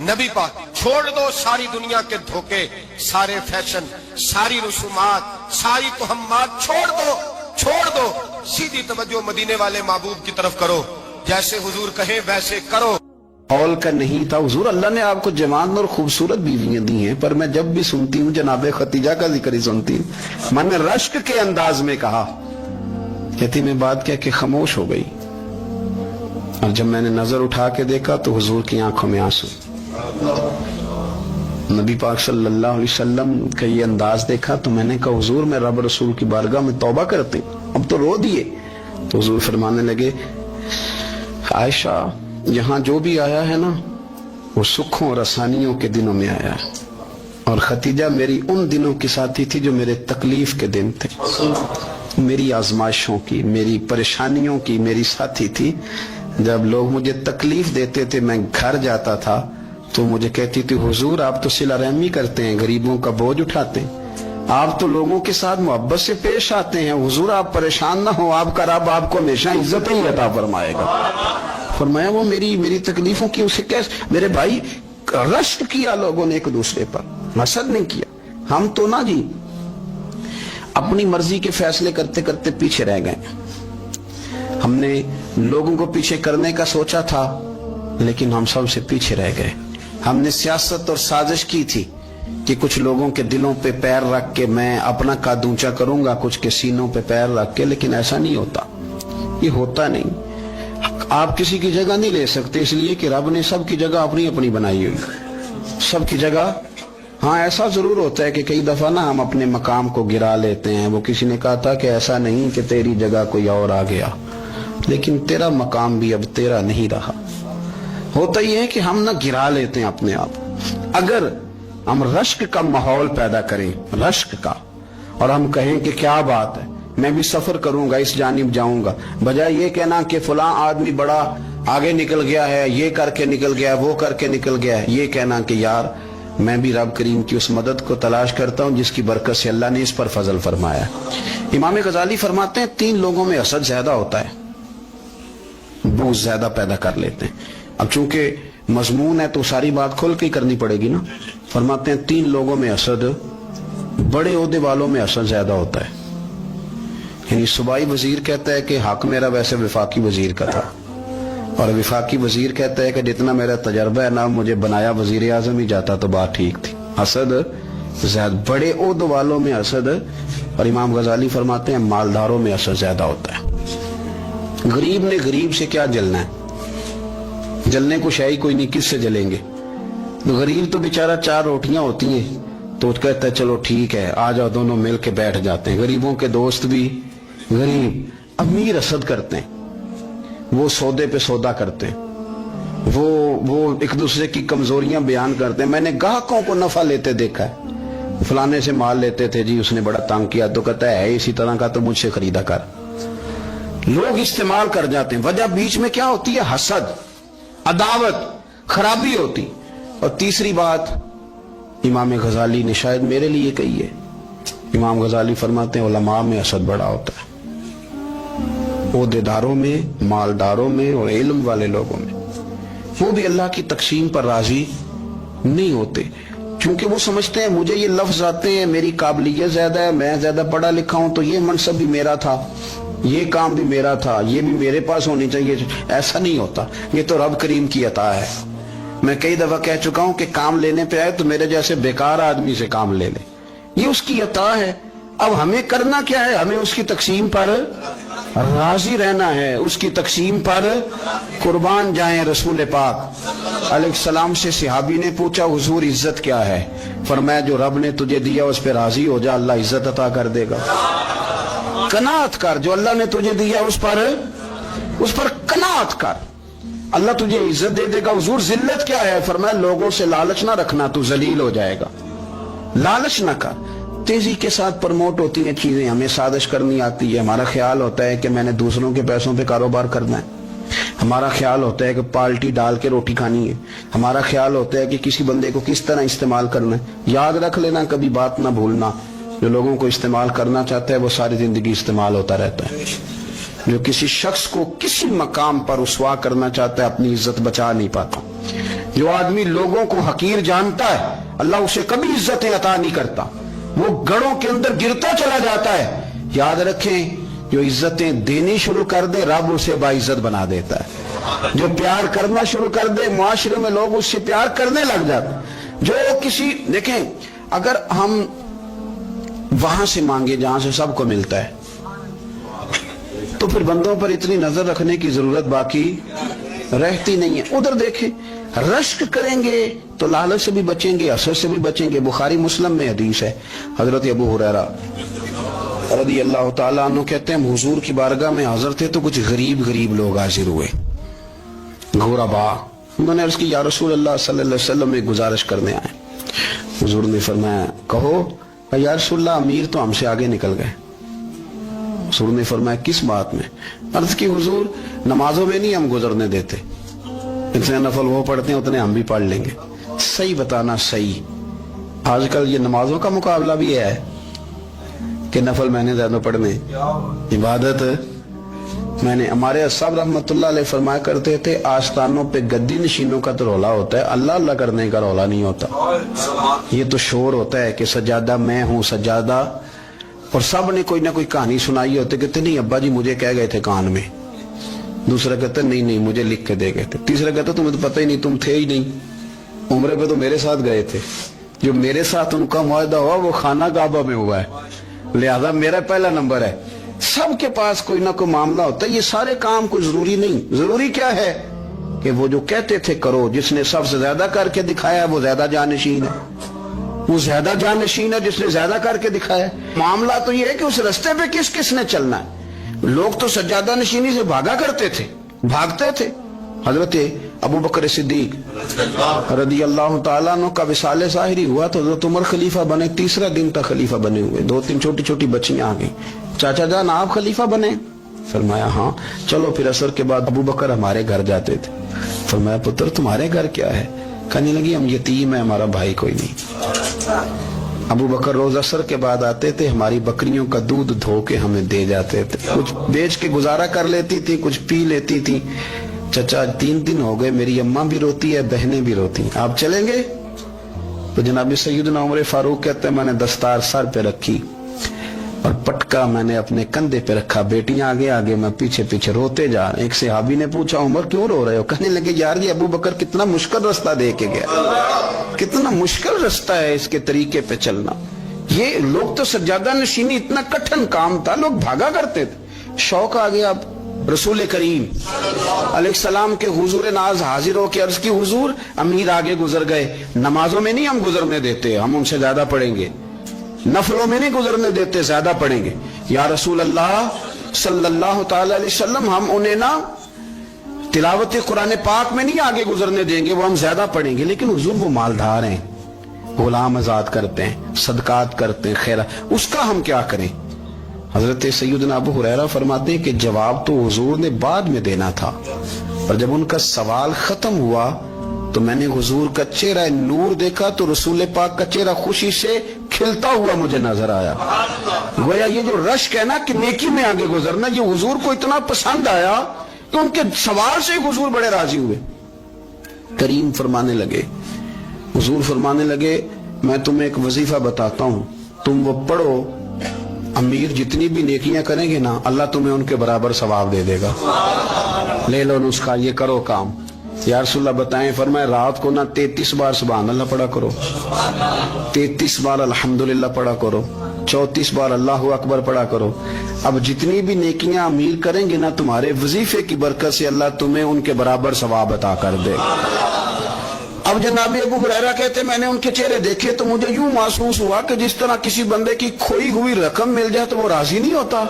नबी पाक छोड़ दो सारी दुनिया के धोखे, सारे फैशन, सारी रसूमात, सारी तोहम्मात छोड़ दो, सीधी तवज्जो मदीने वाले महबूब की तरफ करो, जैसे हुजूर कहें वैसे करो। हॉल का नहीं था हुजूर, अल्लाह ने आपको जवान और खूबसूरत बीवियां दी हैं, पर मैं जब भी सुनती हूँ जनाब खतीजा का जिक्र ही सुनती हूँ। मैंने रश्क के अंदाज में कहा, कहती मैं बात कह के खामोश हो गई, और जब मैंने नजर उठा के देखा तो हुजूर की आंखों में आंसू। नबी पाक सल्लल्लाहु अलैहि वसल्लम का ये अंदाज देखा तो मैंने कहा हुजूर मैं रब रसूल की बारगाह में तौबा करती हूँ, अब तो रो दिए। तो हुजूर फरमाने लगे आयशा, यहाँ जो भी आया है ना वो सुखों और आसानियों के दिनों में आया है, और खतीजा मेरी उन दिनों की साथी थी जो मेरे तकलीफ के दिन थे, मेरी आजमाइशों की, मेरी परेशानियों की मेरी साथी थी। जब लोग मुझे तकलीफ देते थे मैं घर जाता था तो मुझे कहती थी हुजूर आप तो सिला रहमी करते हैं, गरीबों का बोझ उठाते हैं, आप तो लोगों के साथ मोहब्बत से पेश आते हैं, हुजूर आप परेशान ना हो, आपका रब आपको हमेशा इज्जत ही अता फरमाएगा। फरमाया वो मेरी तकलीफों की उसे कैसे, मेरे भाई रश्क किया लोगों ने एक दूसरे पर, हसद नहीं किया। हम तो ना जी अपनी मर्जी के फैसले करते करते पीछे रह गए, हमने लोगों को पीछे करने का सोचा था लेकिन हम सबसे पीछे रह गए। हमने सियासत और साजिश की थी कि कुछ लोगों के दिलों पे पैर रख के मैं अपना कद ऊंचा करूंगा, कुछ के सीनों पे पैर रख के, लेकिन ऐसा नहीं होता, ये होता नहीं। आप किसी की जगह नहीं ले सकते, इसलिए कि रब ने सबकी जगह अपनी अपनी बनाई हुई, सबकी जगह। हाँ ऐसा जरूर होता है कि कई दफा ना हम अपने मकाम को गिरा लेते हैं। वो किसी ने कहा था कि ऐसा नहीं कि तेरी जगह कोई और आ गया, लेकिन तेरा मकाम भी अब तेरा नहीं रहा। होता ही है कि हम ना गिरा लेते हैं अपने आप। अगर हम रश्क का माहौल पैदा करें, रश्क का, और हम कहें कि क्या बात है मैं भी सफर करूंगा, इस जानिब जाऊंगा, बजाय ये कहना कि फलां आदमी बड़ा آگے نکل گیا ہے, یہ کر کے نکل گیا, وہ کر کے نکل گیا ہے, یہ کہنا کہ یار میں بھی رب کریم کی اس مدد کو تلاش کرتا ہوں جس کی برکت سے اللہ نے اس پر فضل فرمایا. امام غزالی فرماتے ہیں 3 لوگوں میں حسد زیادہ ہوتا ہے, بغض زیادہ پیدا کر لیتے ہیں. اب چونکہ مضمون ہے تو ساری بات کھول کے کرنی پڑے گی نا. فرماتے ہیں 3 لوگوں میں حسد, بڑے عہدے والوں میں حسد زیادہ ہوتا ہے. یعنی صوبائی وزیر کہتا ہے کہ حق میرا ویسے وفاقی وزیر کا تھا, اور وفاقی وزیر کہتا ہے کہ جتنا میرا تجربہ ہے نا مجھے بنایا وزیر اعظم ہی جاتا تو بات ٹھیک تھی. حسد زیادہ, بڑے عہدے والوں میں حسد, اور امام غزالی فرماتے ہیں مالداروں میں حسد زیادہ ہوتا ہے. غریب نے غریب سے کیا جلنا ہے, جلنے کو شے ہی کوئی نہیں, کس سے جلیں گے. غریب تو بیچارہ 4 روٹیاں ہوتی ہیں تو کہتا ہے چلو ٹھیک ہے آ جاؤ دونوں مل کے بیٹھ جاتے ہیں. غریبوں کے دوست بھی غریب. امیر حسد کرتے ہیں, وہ سودے پہ سودا کرتے ہیں, وہ ایک دوسرے کی کمزوریاں بیان کرتے ہیں. میں نے گاہکوں کو نفع لیتے دیکھا ہے, فلانے سے مال لیتے تھے جی اس نے بڑا تنگ کیا, تو کہتا ہے اسی طرح کا تو مجھ سے خریدا کر. لوگ استعمال کر جاتے ہیں. وجہ بیچ میں کیا ہوتی ہے؟ حسد, عداوت, خرابی ہوتی. اور تیسری بات امام غزالی نے شاید میرے لیے کہی ہے. امام غزالی فرماتے ہیں علماء میں حسد بڑا ہوتا ہے, عہدیداروں میں, مالداروں میں اور علم والے لوگوں میں. وہ بھی اللہ کی تقسیم پر راضی نہیں ہوتے, چونکہ وہ سمجھتے ہیں مجھے یہ لفظ آتے ہیں, میری قابلیت زیادہ ہے, میں زیادہ پڑھا لکھا ہوں تو یہ منصب بھی میرا تھا, یہ کام بھی میرا تھا, یہ بھی میرے پاس ہونی چاہیے. ایسا نہیں ہوتا, یہ تو رب کریم کی عطا ہے. میں کئی دفعہ کہہ چکا ہوں کہ کام لینے پہ آئے تو میرے جیسے بیکار آدمی سے کام لے لے, یہ اس کی عطا ہے. اب ہمیں کرنا کیا ہے؟ ہمیں اس کی تقسیم پر راضی رہنا ہے, اس کی تقسیم پر قربان جائیں. رسول پاک علیہ السلام سے صحابی نے پوچھا حضور عزت کیا ہے؟ فرمایا جو رب نے تجھے دیا اس پہ راضی ہو جا, اللہ عزت عطا کر دے گا. قناعت کر, جو اللہ نے تجھے دیا اس پر قناعت کر, اللہ تجھے عزت دے دے گا. حضور ذلت کیا ہے؟ فرمایا لوگوں سے لالچ نہ رکھنا, تو ذلیل ہو جائے گا. لالچ نہ کر. تیزی کے ساتھ پرموٹ ہوتی ہیں چیزیں, ہمیں سازش کرنی آتی ہے. ہمارا خیال ہوتا ہے کہ میں نے دوسروں کے پیسوں پہ کاروبار کرنا ہے. ہمارا خیال ہوتا ہے کہ پالٹی ڈال کے روٹی کھانی ہے. ہمارا خیال ہوتا ہے کہ کسی بندے کو کس طرح استعمال کرنا ہے. یاد رکھ لینا, کبھی بات نہ بھولنا, جو لوگوں کو استعمال کرنا چاہتا ہے وہ ساری زندگی استعمال ہوتا رہتا ہے. جو کسی شخص کو کسی مقام پر رسوا کرنا چاہتا ہے اپنی عزت بچا نہیں پاتا. جو آدمی لوگوں کو حقیر جانتا ہے اللہ اسے کبھی عزتیں عطا نہیں کرتا, وہ گڑھوں کے اندر گرتا چلا جاتا ہے. یاد رکھیں جو عزتیں دینی شروع کر دے رب اسے باعزت بنا دیتا ہے. جو پیار کرنا شروع کر دے معاشرے میں لوگ اس سے پیار کرنے لگ جاتے. جو کسی دیکھیں اگر ہم وہاں سے مانگے جہاں سے سب کو ملتا ہے تو پھر بندوں پر اتنی نظر رکھنے کی ضرورت باقی رہتی نہیں ہے. ادھر دیکھیں رشک کریں گے تو لالچ سے بھی بچیں گے, حسد سے بھی بچیں گے. بخاری مسلم میں حدیث ہے, حضرت ابو ہریرہ رضی اللہ تعالیٰ عنہ کہتے ہیں حضور کی بارگاہ میں حاضر تھے تو کچھ غریب لوگ حاضر ہوئے, غربا. انہوں نے عرض کی یا رسول اللہ صلی اللہ علیہ وسلم ایک گزارش کرنے آئے. حضور نے فرمایا کہو. یا رسول اللہ امیر تو ہم سے آگے نکل گئے. حضور نے فرمایا کس بات میں؟ عرض کی حضور نمازوں میں نہیں ہم گزرنے دیتے, اتنے نفل وہ پڑھتے ہیں اتنے ہم بھی پڑھ لیں گے. صحیح بتانا صحیح. آج کل یہ نمازوں کا مقابلہ بھی ہے کہ نفل میں نے زیادہ پڑھنے, عبادت میں نے. ہمارے صاحب رحمت اللہ علیہ فرمایا کرتے تھے آستانوں پہ گدی نشینوں کا تو رولا ہوتا ہے, اللہ اللہ کرنے کا رولا نہیں ہوتا. یہ تو شور ہوتا ہے کہ سجادہ میں ہوں سجادہ, اور سب نے کوئی نہ کوئی کہانی سنائی ہوتی. کہتے نہیں ابا جی مجھے کہہ گئے تھے کان میں. دوسرا کہتا نہیں مجھے لکھ کے دے گئے تھے. تیسرا کہتا تمہیں تو پتہ ہی نہیں, تم تھے ہی نہیں, عمرے پہ تو میرے ساتھ گئے تھے. جو میرے ساتھ ان کا معاہدہ ہوا وہ خانہ کعبہ میں ہوا ہے, لہذا میرا پہلا نمبر ہے. سب کے پاس کوئی نہ کوئی معاملہ ہوتا ہے. یہ سارے کام کوئی ضروری نہیں. ضروری کیا ہے کہ وہ جو کہتے تھے کرو, جس نے سب سے زیادہ کر کے دکھایا وہ زیادہ جانشین ہے. وہ زیادہ جانشین ہے جس نے زیادہ کر کے دکھایا. معاملہ تو یہ ہے کہ اس رستے پہ کس نے چلنا ہے. لوگ تو سجادہ نشینی سے بھاگا کرتے تھے, بھاگتے تھے. حضرت ابو بکر صدیق رضی اللہ تعالیٰ عنہ کا وصال ظاہری ہوا تو حضرت عمر خلیفہ بنے. تیسرا دن تک خلیفہ بنے ہوئے. 2-3 چھوٹی چھوٹی بچیاں آ گئیں, چاچا جان آپ خلیفہ بنے. फरमाया हाँ। चलो फिर असर के बाद अबू बकर हमारे घर जाते थे। फरमाया पुत्र तुम्हारे घर क्या है? कहने लगी हम यतीम है, हमारा भाई कोई नहीं। अबू बकर रोज असर के बाद आते थे, हमारी बकरियों का दूध धो के हमें दे जाते थे, कुछ बेच के गुजारा कर लेती थी, कुछ पी लेती थी। चचा 3 दिन हो गए, मेरी अम्मा भी रोती है, बहनें भी रोती हैं, आप चलेंगे? तो जनाब सैयदना उमर फारूक कहते हैं मैंने दस्तार सर पे रखी और पटका मैंने अपने कंधे पे रखा, बेटियां आगे आगे, मैं पीछे पीछे, रोते जा रहे। एक सहाबी ने पूछा उमर क्यों रो रहे हो? कहने लगे यार ये अबू बकर कितना मुश्किल रास्ता दे के गया, कितना मुश्किल रास्ता है इसके तरीके पे चलना। ये लोग तो सज्जादा नशीनी इतना कठिन काम था, लोग भागा करते थे। शौक आ गया अब रसूल करीम अलैहिस्सलाम के हुजूर नाज हाजिर हो के अर्ज की हुजूर अमीर आगे गुजर गए, नमाजों में नहीं हम गुजरने देते, हम उनसे ज्यादा पढ़ेंगे, नफलों में नहीं गुजरने देते, ज्यादा पढ़ेंगे। या रसूल अल्लाह सल्लल्लाहु ताला अलैहि वसल्लम हम उन्हें ना तिलावत कुरान पाक में नहीं आगे गुजरने देंगे, वो हम ज्यादा पढ़ेंगे। लेकिन हुजूर वो मालदार हैं, गुलाम आजाद करते हैं, सदकात करते हैं, खैरा, उसका हम क्या करें? हजरत सैयदना अबू हुरैरा फरमाते हैं कि जवाब तो हुजूर ने बाद में देना था, पर जब उनका सवाल खत्म हुआ तो मैंने हुजूर का चेहरा नूर देखा, तो रसूल पाक का चेहरा खुशी से खिलता हुआ मुझे नजर आया। गोया ये जो रश्क है ना कि नेकी में आगे गुजरना, ये हुजूर को इतना पसंद आया कि उनके सवाल से हुजूर बड़े राजी हुए। करीम फरमाने लगे, हुजूर फरमाने लगे मैं तुम्हें एक वजीफा बताता हूं, तुम वो पढ़ो, अमीर जितनी भी नेकियां करेंगे ना अल्लाह तुम्हें उनके बराबर सवाब दे देगा। ले लो नुस्खा, ये करो काम। या रसूलल्लाह बताएं, फरमाए रात को ना 33 बार सुभान अल्लाह पढ़ा करो, 33 बार अल्हम्दुलिल्लाह पढ़ा करो, 34 बार अल्लाहु अकबर पढ़ा करो। अब जितनी भी नेकियां अमीर करेंगे ना तुम्हारे वजीफे की बरकत से अल्लाह तुम्हें उनके बराबर सवाब अता कर दे। अब जनाब अबू हुरैरा कहते मैंने उनके चेहरे देखे तो मुझे यूं महसूस हुआ कि जिस तरह किसी बंदे की खोई हुई रकम मिल जाए तो वो राजी नहीं होता।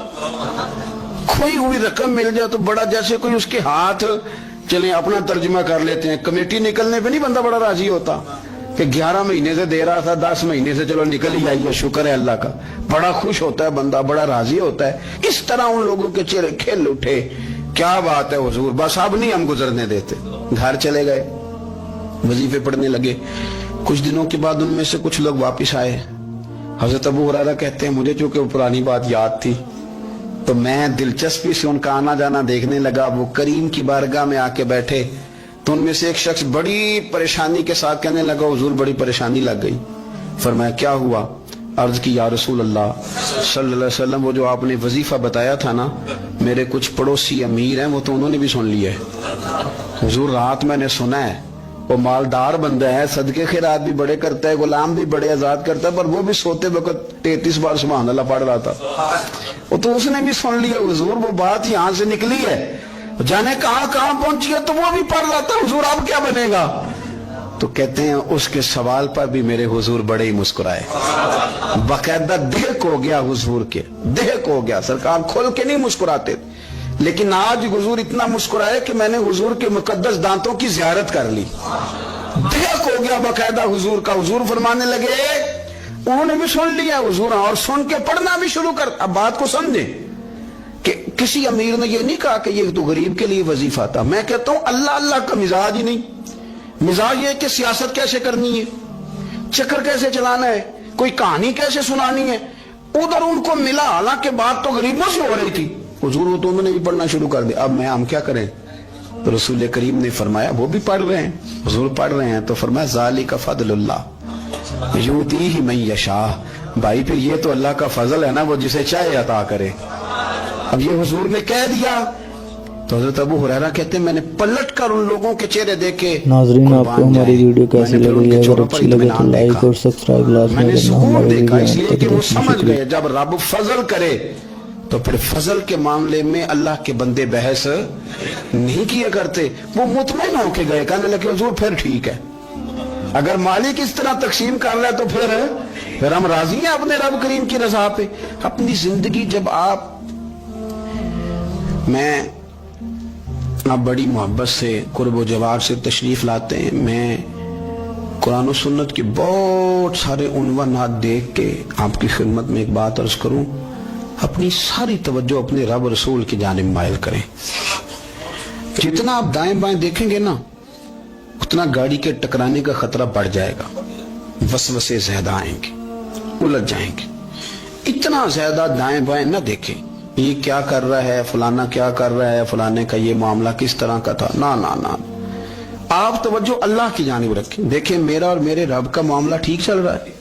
खोई हुई रकम मिल जाए तो बड़ा जैसे कोई उसके हाथ, चलें अपना तर्जुमा कर लेते हैं, कमेटी निकलने पे नहीं बंदा बड़ा राजी होता कि 11 महीने से दे रहा था, 10 महीने से चलो निकल ही जाइए, शुक्र है अल्लाह का, बड़ा खुश होता है बंदा, बड़ा राजी होता है। इस तरह उन लोगों के चेहरे खिल उठे, क्या बात है हुजूर, बस अब नहीं हम गुजरने देते। घर चले गए, वजीफे पढ़ने लगे। कुछ दिनों के बाद उनमें से कुछ लोग वापिस आए। हजरत अबू हुरैरा कहते हैं मुझे चूंकि वो पुरानी बात याद थी तो मैं दिलचस्पी से उनका आना जाना देखने लगा। वो करीम की बारगाह में आके बैठे तो उनमें से एक शख्स बड़ी परेशानी के साथ कहने लगा हुजूर बड़ी परेशानी लग गई। फरमाया क्या हुआ? अर्ज की या रसूल अल्लाह सल्लल्लाहु अलैहि वसल्लम वो जो आपने वजीफा बताया था ना, मेरे कुछ पड़ोसी अमीर हैं वो तो उन्होंने भी सुन लिया है। हुजूर रात मैंने सुना है वो मालदार बंदा है, सदके खैरात भी बड़े करता है, गुलाम भी बड़े आजाद करता है, पर वो भी सोते वक्त 33 बार सुभान अल्लाह पढ़ रहा था। वो तो उसने भी सुन लिया हुजूर, वो बात यहाँ से निकली है, जाने कहाँ कहाँ पहुंची है, तो वो भी पढ़ रहा था हुजूर अब क्या बनेगा? तो कहते हैं उसके सवाल पर भी मेरे हुजूर बड़े ही मुस्कुराए, बाकायदा देहक हो गया हुजूर के, देहक हो गया। सरकार खोल के नहीं मुस्कुराते, लेकिन आज हुजूर इतना मुस्कुराए कि मैंने हुजूर के मुकद्दस दांतों की जियारत कर ली, देहक हो गया बाकायदा हुजूर का। हुजूर फरमाने लगे उन्होंने भी सुन लिया हुजूर, और सुन के पढ़ना भी शुरू कर। अब बात को समझे कि किसी अमीर ने ये नहीं कहा कि ये तो गरीब के लिए वजीफा था। मैं कहता हूं अल्लाह अल्लाह का मिजाज ही नहीं, मिजाज ये कि सियासत कैसे करनी है, चक्कर कैसे चलाना है, कोई कहानी कैसे सुनानी है। उधर उनको मिला, हालांकि बात तो गरीबों से हो रही थी, हुजूर तो उन्होंने भी पढ़ना शुरू कर दिया। अब हम क्या करें? तो रसूल करीम ने फरमाया वो भी पढ़ रहे हैं, हुजूर पढ़ रहे हैं, तो फरमाया ज़ालिका फ़ज़लुल्लाह युतीही मन यशाह। भाई फिर ये तो अल्लाह का फजल है ना, वो जिसे चाहे अता करे। अब ये हुजूर ने कह दिया तो हज़रत अबू हुरैरा कहते हैं मैंने पलट कर उन लोगों के चेहरे देखे। नाज़रीन आपको हमारी वीडियो कैसी लगी है? अगर अच्छी लगे तो लाइक और सब्सक्राइब लाजमी करना। हमारी वीडियो इसलिए कि वो समझ गए जब रब फजल करे तो फिर फजल के मामले में अल्लाह के बंदे बहस नहीं किया करते। वो मुतमईन होके गए, कहने लगे हुजूर फिर ठीक है, अगर मालिक इस तरह तकसीम कर रहा है तो फिर हम राजी हैं अपने रब करीम की रजा पे। अपनी जिंदगी जब आप बड़ी मोहब्बत से कुर्ब जवाब से तशरीफ लाते हैं, मैं कुरान और सुन्नत के बहुत सारे उन्वानात देख के आपकी खिदमत में एक बात अर्ज करूं। اپنی ساری توجہ اپنے رب رسول کی جانب مائل کریں. جتنا آپ دائیں بائیں دیکھیں گے نا اتنا گاڑی کے ٹکرانے کا خطرہ بڑھ جائے گا. وسوسے زیادہ آئیں گے, الجھ جائیں گے. اتنا زیادہ دائیں بائیں نہ دیکھیں, یہ کیا کر رہا ہے, فلانا کیا کر رہا ہے, فلانے کا یہ معاملہ کس طرح کا تھا. نا نا نا, آپ توجہ اللہ کی جانب رکھیں. دیکھیں میرا اور میرے رب کا معاملہ ٹھیک چل رہا ہے,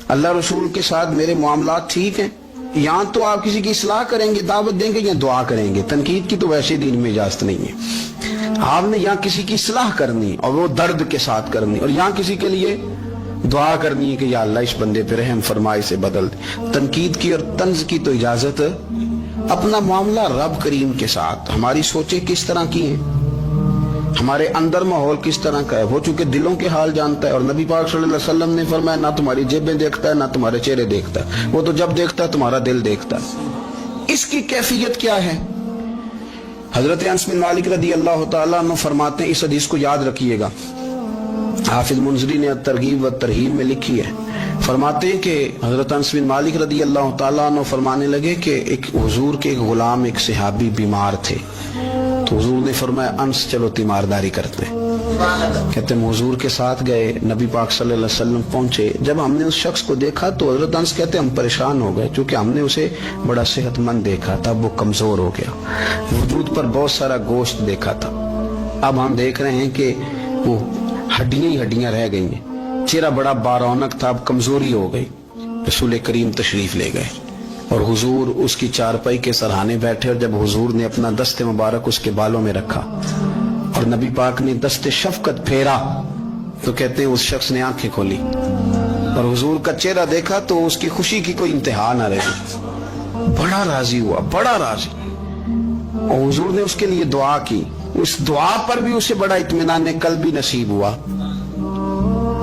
اللہ رسول کے ساتھ میرے معاملات ٹھیک ہیں. یہاں تو آپ کسی کی اصلاح کریں گے, دعوت دیں گے یا دعا کریں گے. تنقید کی تو ویسے دین میں اجازت نہیں ہے. آپ نے یہاں کسی کی اصلاح کرنی اور وہ درد کے ساتھ کرنی, اور یہاں کسی کے لیے دعا کرنی ہے کہ یا اللہ اس بندے پہ رحم فرما, اسے بدل دے. تنقید کی اور طنز کی تو اجازت. اپنا معاملہ رب کریم کے ساتھ, ہماری سوچیں کس طرح کی ہیں, ہمارے اندر ماحول کس طرح کا ہے, وہ چونکہ دلوں کے حال جانتا ہے. اور نبی پاک صلی اللہ علیہ وسلم نے فرمایا نہ تمہاری جیبیں دیکھتا ہے نہ تمہارے چہرے دیکھتا ہے, وہ تو جب دیکھتا ہے تمہارا دل دیکھتا ہے. اس کی کیفیت کیا ہے؟ حضرت انس بن مالک رضی اللہ تعالیٰ عنہ فرماتے ہیں, اس حدیث کو یاد رکھیے گا, حافظ منذری نے ترغیب و ترہیب میں لکھی ہے. فرماتے ہیں کہ حضرت انس بن مالک رضی اللہ تعالیٰ عنہ فرمانے لگے کہ ایک حضور کے ایک غلام, ایک صحابی بیمار تھے. تو حضور نے فرمایا انس چلو تیمارداری کرتے ہیں. کہتے ہیں حضور کے ساتھ گئے, نبی پاک صلی اللہ علیہ وسلم پہنچے. جب ہم نے اس شخص کو دیکھا تو حضرت انس کہتے ہیں ہم پریشان ہو گئے, چونکہ ہم نے اسے بڑا صحت مند دیکھا تھا, وہ کمزور ہو گیا, وجود پر بہت سارا گوشت دیکھا تھا. اب ہم دیکھ رہے ہیں کہ وہ ہڈیاں ہی ہڈیاں رہ گئی ہیں, چہرہ بڑا بارونق تھا, اب کمزوری ہو گئی. رسول کریم تشریف لے گئے اور حضور اس کی چارپائی کے سرہانے بیٹھے, اور جب حضور نے اپنا دست مبارک اس کے بالوں میں رکھا اور نبی پاک نے دست شفقت پھیرا تو کہتے ہیں اس شخص نے آنکھیں کھولی اور حضور کا چہرہ دیکھا تو اس کی خوشی کی کوئی انتہا نہ رہی. بڑا راضی ہوا, بڑا راضی. اور حضور نے اس کے لیے دعا کی, اس دعا پر بھی اسے بڑا اطمینان قلب بھی نصیب ہوا.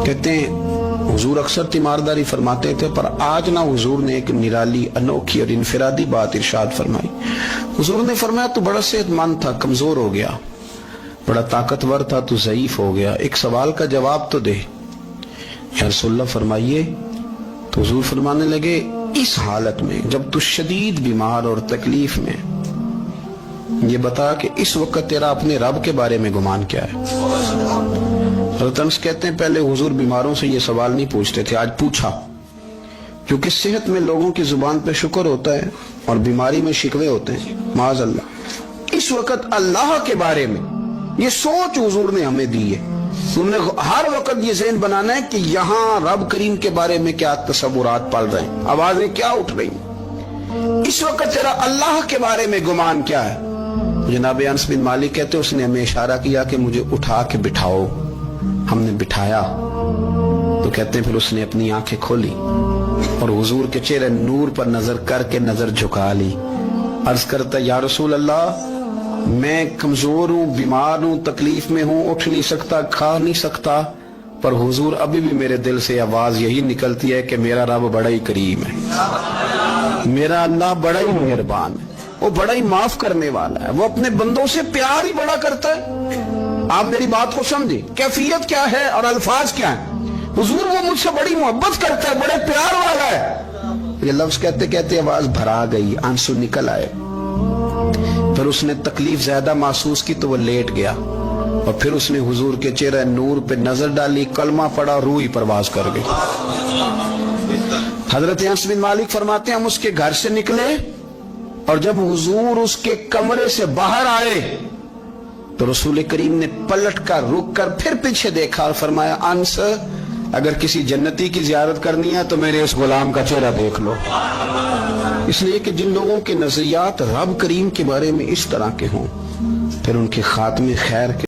کہتے ہیں حضور اکثر تیمارداری فرماتے تھے, پر آج نہ حضور نے ایک نرالی, انوکھی اور انفرادی بات ارشاد فرمائی. حضور نے فرمایا تو بڑا صحت مند تھا, کمزور ہو گیا, بڑا طاقتور تھا, تو ضعیف ہو گیا, ایک سوال کا جواب تو دے. یا رسول اللہ فرمائیے. تو حضور فرمانے لگے اس حالت میں جب تو شدید بیمار اور تکلیف میں, یہ بتا کہ اس وقت تیرا اپنے رب کے بارے میں گمان کیا ہے. حضرت انس کہتے ہیں پہلے حضور بیماروں سے یہ سوال نہیں پوچھتے تھے, آج پوچھا, کیونکہ صحت میں لوگوں کی زبان پہ شکر ہوتا ہے اور بیماری میں شکوے ہوتے ہیں, معاذ اللہ. اس وقت اللہ کے بارے میں یہ سوچ حضور نے ہمیں دی ہے. تم نے ہر وقت یہ ذہن بنانا ہے کہ یہاں رب کریم کے بارے میں کیا تصورات پل رہے ہیں, آوازیں کیا اٹھ رہی ہیں, اس وقت تیرا اللہ کے بارے میں گمان کیا ہے. جناب انس بن مالک کہتے اس نے ہمیں اشارہ کیا کہ مجھے اٹھا کے بٹھاؤ. ہم نے بٹھایا تو کہتے ہیں پھر اس نے اپنی آنکھیں کھولی اور حضور کے چہرے نور پر نظر کر کے نظر جھکا لی. عرض کرتا یا رسول اللہ میں کمزور ہوں, بیمار ہوں, تکلیف میں ہوں, اٹھ نہیں سکتا, کھا نہیں سکتا, پر حضور ابھی بھی میرے دل سے آواز یہی نکلتی ہے کہ میرا رب بڑا ہی کریم ہے, میرا اللہ بڑا ہی مہربان ہے, وہ بڑا ہی معاف کرنے والا ہے, وہ اپنے بندوں سے پیار ہی بڑا کرتا ہے. آپ میری بات کو سمجھیں, کیفیت کیا ہے اور الفاظ کیا ہیں. حضور وہ مجھ سے بڑی محبت کرتا ہے, بڑے پیار والا ہے. یہ لفظ کہتے کہتے آواز بھرا گئی, آنسو نکل آئے. پھر اس نے تکلیف زیادہ محسوس کی تو وہ لیٹ گیا اور پھر اس نے حضور کے چہرے نور پہ نظر ڈالی, کلمہ پڑھا, روح ہی پرواز کر گئی. حضرت انس بن مالک فرماتے ہیں ہم اس کے گھر سے نکلے اور جب حضور اس کے کمرے سے باہر آئے تو رسول کریم نے پلٹ کر رک کر پھر پیچھے دیکھا اور فرمایا انس اگر کسی جنتی کی زیارت کرنی ہے تو میرے اس غلام کا چہرہ دیکھ لو. اس لیے کہ جن لوگوں کے نظریات رب کریم کے بارے میں اس طرح کے ہوں پھر ان کے خاتمے خیر کے